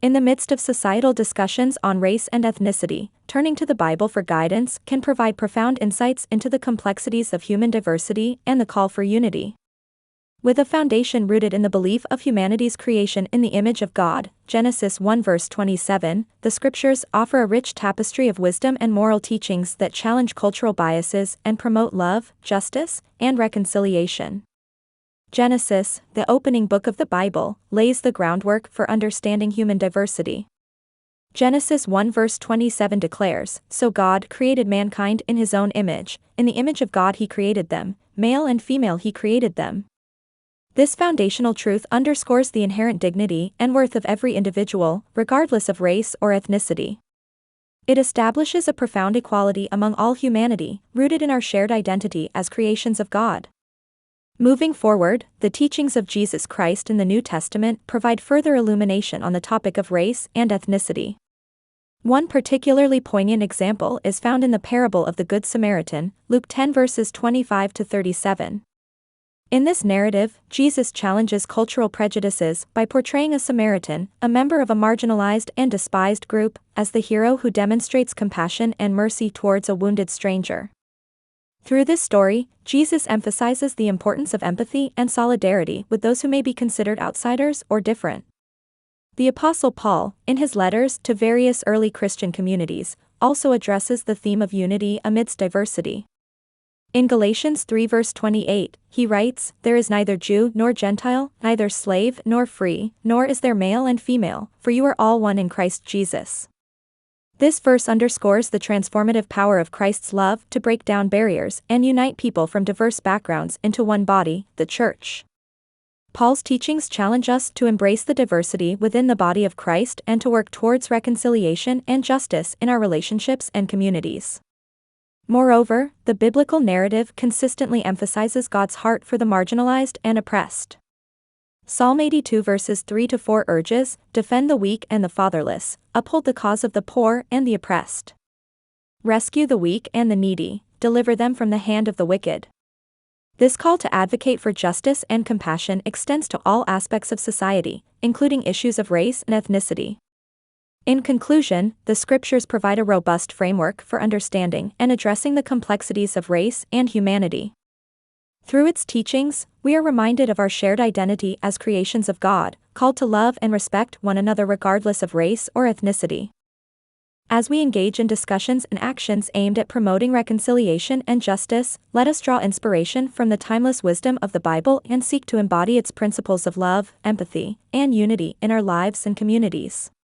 In the midst of societal discussions on race and ethnicity, turning to the Bible for guidance can provide profound insights into the complexities of human diversity and the call for unity. With a foundation rooted in the belief of humanity's creation in the image of God, Genesis 1 verse 27, the scriptures offer a rich tapestry of wisdom and moral teachings that challenge cultural biases and promote love, justice, and reconciliation. Genesis, the opening book of the Bible, lays the groundwork for understanding human diversity. Genesis 1 verse 27 declares, "So God created mankind in his own image, in the image of God he created them, male and female he created them." This foundational truth underscores the inherent dignity and worth of every individual, regardless of race or ethnicity. It establishes a profound equality among all humanity, rooted in our shared identity as creations of God. Moving forward, the teachings of Jesus Christ in the New Testament provide further illumination on the topic of race and ethnicity. One particularly poignant example is found in the parable of the Good Samaritan, Luke 10 verses 25 to 37. In this narrative, Jesus challenges cultural prejudices by portraying a Samaritan, a member of a marginalized and despised group, as the hero who demonstrates compassion and mercy towards a wounded stranger. Through this story, Jesus emphasizes the importance of empathy and solidarity with those who may be considered outsiders or different. The Apostle Paul, in his letters to various early Christian communities, also addresses the theme of unity amidst diversity. In Galatians 3 verse 28, he writes, "There is neither Jew nor Gentile, neither slave nor free, nor is there male and female, for you are all one in Christ Jesus." This verse underscores the transformative power of Christ's love to break down barriers and unite people from diverse backgrounds into one body, the Church. Paul's teachings challenge us to embrace the diversity within the body of Christ and to work towards reconciliation and justice in our relationships and communities. Moreover, the biblical narrative consistently emphasizes God's heart for the marginalized and oppressed. Psalm 82 verses 3 to 4 urges, "Defend the weak and the fatherless, uphold the cause of the poor and the oppressed. Rescue the weak and the needy, deliver them from the hand of the wicked." This call to advocate for justice and compassion extends to all aspects of society, including issues of race and ethnicity. In conclusion, the scriptures provide a robust framework for understanding and addressing the complexities of race and humanity. Through its teachings, we are reminded of our shared identity as creations of God, called to love and respect one another regardless of race or ethnicity. As we engage in discussions and actions aimed at promoting reconciliation and justice, let us draw inspiration from the timeless wisdom of the Bible and seek to embody its principles of love, empathy, and unity in our lives and communities.